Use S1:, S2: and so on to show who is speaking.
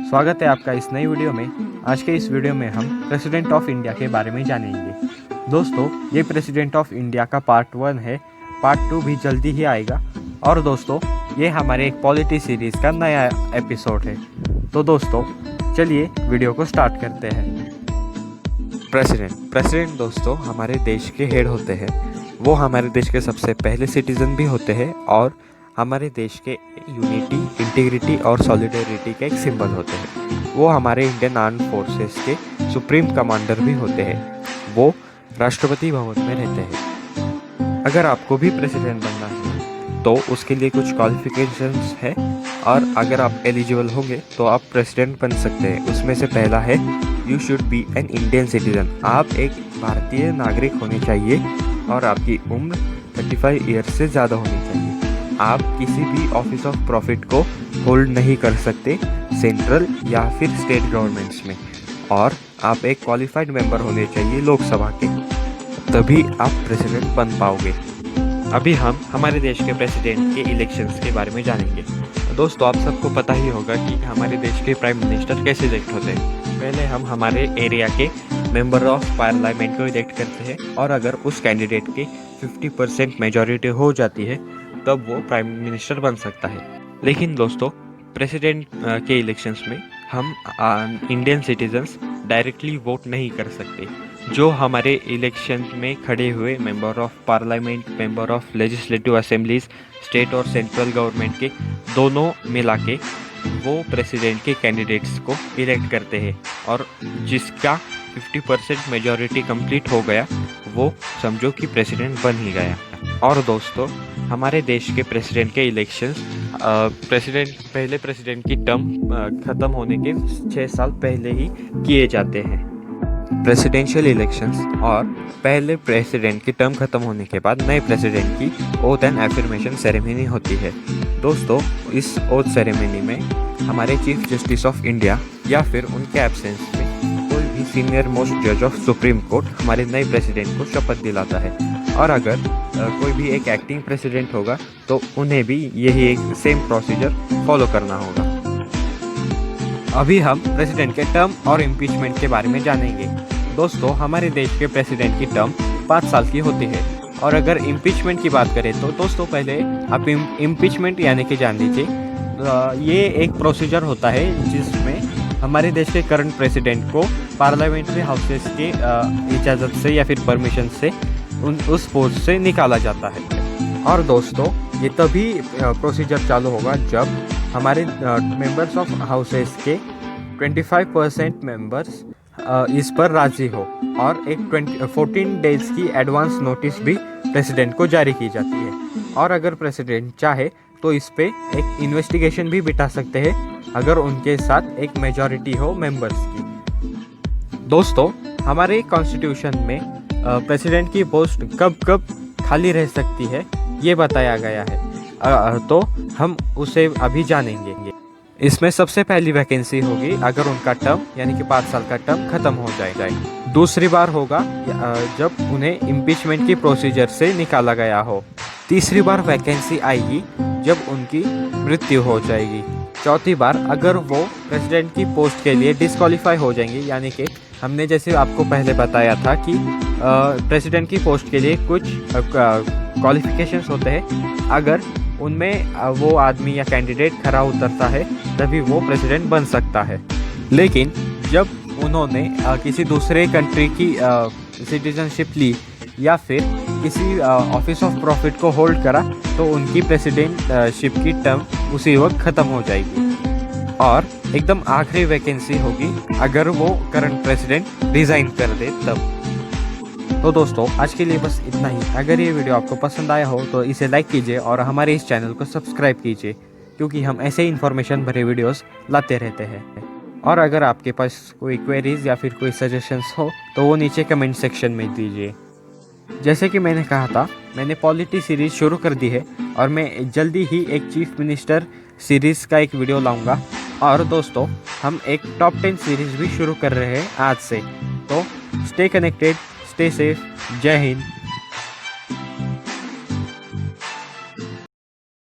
S1: स्वागत है आपका इस नई वीडियो में। आज के इस वीडियो में हम प्रेसिडेंट ऑफ इंडिया के बारे में जानेंगे। दोस्तों, ये प्रेसिडेंट ऑफ इंडिया का पार्ट 1 है। पार्ट 2 भी जल्दी ही आएगा। और दोस्तों, ये हमारे एक पॉलिटी सीरीज़ का नया एपिसोड है। तो दोस्तों, चलिए वीडियो को स्टार्ट करते हैं। प्रेसिडेंट दोस्तों हमारे देश के हेड होते हैं। वो हमारे देश के सबसे पहले सिटीज़न भी होते हैं और हमारे देश के यूनिटी, इंटीग्रिटी और सॉलिडेरिटी के एक सिंबल होते हैं। वो हमारे इंडियन आर्म फोर्सेस के सुप्रीम कमांडर भी होते हैं। वो राष्ट्रपति भवन में रहते हैं। अगर आपको भी प्रेसिडेंट बनना है तो उसके लिए कुछ क्वालिफिकेशंस है और अगर आप एलिजिबल होंगे तो आप प्रेसिडेंट बन सकते हैं। उसमें से पहला है you should be an Indian citizen. आप एक भारतीय नागरिक होने चाहिए और आपकी उम्र 35 ईयर से ज़्यादा होनी चाहिए। आप किसी भी ऑफिस ऑफ प्रॉफिट को होल्ड नहीं कर सकते सेंट्रल या फिर स्टेट गवर्नमेंट्स में, और आप एक क्वालिफाइड मेंबर होने चाहिए लोकसभा के, तभी आप प्रेसिडेंट बन पाओगे। अभी हम हमारे देश के प्रेसिडेंट के इलेक्शंस के बारे में जानेंगे। दोस्तों, आप सबको पता ही होगा कि हमारे देश के प्राइम मिनिस्टर कैसे इलेक्ट होते हैं। पहले हम हमारे एरिया के मेंबर ऑफ पार्लियामेंट को इलेक्ट करते हैं और अगर उस कैंडिडेट के 50% मेजॉरिटी हो जाती है तब वो प्राइम मिनिस्टर बन सकता है। लेकिन दोस्तों, प्रेसिडेंट के इलेक्शंस में हम इंडियन सिटीजन्स डायरेक्टली वोट नहीं कर सकते। जो हमारे इलेक्शन में खड़े हुए member of parliament, member of legislative assemblies, state और सेंट्रल गवर्नमेंट के दोनों मिला के वो प्रेसिडेंट के कैंडिडेट्स को इलेक्ट करते हैं, और जिसका 50% मेजॉरिटी कंप्लीट हो गया वो समझो कि प्रेसिडेंट बन ही गया। और दोस्तों, हमारे देश के प्रेसिडेंट के इलेक्शंस पहले प्रेसिडेंट की टर्म ख़त्म होने के 6 साल पहले ही किए जाते हैं। प्रेसिडेंशियल इलेक्शंस और पहले प्रेसिडेंट की टर्म ख़त्म होने के बाद नए प्रेसिडेंट की ओथ एंड एफर्मेशन सेरेमनी होती है। दोस्तों, इस ओथ सेरेमनी में हमारे चीफ जस्टिस ऑफ इंडिया या फिर उनके एब्सेंस में कोई भी सीनियर मोस्ट जज ऑफ सुप्रीम कोर्ट हमारे नए प्रेसिडेंट को शपथ दिलाता है, और अगर कोई भी एक एक्टिंग प्रेसिडेंट होगा तो उन्हें भी यही एक सेम प्रोसीजर फॉलो करना होगा। अभी हम प्रेसिडेंट के टर्म और इम्पीचमेंट के बारे में जानेंगे। दोस्तों, हमारे देश के प्रेसिडेंट की टर्म 5 साल की होती है, और अगर इम्पीचमेंट की बात करें तो दोस्तों पहले आप इम्पीचमेंट यानी कि जान लीजिए, ये एक प्रोसीजर होता है जिसमें हमारे देश के करंट प्रेसिडेंट को पार्लियामेंट्री हाउसेस के इजाज़त से या फिर परमिशन से उस पोस्ट से निकाला जाता है। और दोस्तों, ये तभी प्रोसीजर चालू होगा जब हमारे मेंबर्स ऑफ हाउसेस के 25% मेंबर्स इस पर राज़ी हो, और एक 14 डेज की एडवांस नोटिस भी प्रेसिडेंट को जारी की जाती है। और अगर प्रेसिडेंट चाहे तो इस पे एक इन्वेस्टिगेशन भी बिठा सकते हैं अगर उनके साथ एक मेजॉरिटी हो मेंबर्स की। दोस्तों, हमारे कॉन्स्टिट्यूशन में प्रेसिडेंट की पोस्ट कब कब खाली रह सकती है ये बताया गया है, तो हम उसे अभी जानेंगे। इसमें सबसे पहली वैकेंसी होगी अगर उनका टर्म यानी कि 5 साल का टर्म खत्म हो जाए। दूसरी बार होगा जब उन्हें इम्पीचमेंट की प्रोसीजर से निकाला गया हो। तीसरी बार वैकेंसी आएगी जब उनकी मृत्यु हो जाएगी। चौथी बार अगर वो प्रेसिडेंट की पोस्ट के लिए डिस्क्वालीफाई हो जाएंगे, यानी कि हमने जैसे आपको पहले बताया था कि प्रेसिडेंट की पोस्ट के लिए कुछ क्वालिफिकेशंस होते हैं। अगर उनमें वो आदमी या कैंडिडेट खरा उतरता है तभी वो प्रेसिडेंट बन सकता है। लेकिन जब उन्होंने किसी दूसरे कंट्री की सिटीजनशिप ली या फिर किसी ऑफिस ऑफ प्रॉफिट को होल्ड करा तो उनकी प्रेसिडेंटशिप की टर्म उसी वक्त ख़त्म हो जाएगी। और एकदम आखिरी वैकेंसी होगी अगर वो करंट प्रेसिडेंट रिज़ाइन कर दे तब। तो दोस्तों, आज के लिए बस इतना ही। अगर ये वीडियो आपको पसंद आया हो तो इसे लाइक कीजिए और हमारे इस चैनल को सब्सक्राइब कीजिए, क्योंकि हम ऐसे ही इन्फॉर्मेशन भरे वीडियोस लाते रहते हैं। और अगर आपके पास कोई क्वेरीज या फिर कोई सजेशंस हो तो वो नीचे कमेंट सेक्शन में दीजिए। जैसे कि मैंने कहा था, मैंने पॉलिटी सीरीज़ शुरू कर दी है और मैं जल्दी ही एक चीफ मिनिस्टर सीरीज़ का एक वीडियो लाऊंगा। और दोस्तों, हम एक टॉप 10 सीरीज़ भी शुरू कर रहे हैं आज से। तो स्टे कनेक्टेड, स्टे सेफ। जय हिंद।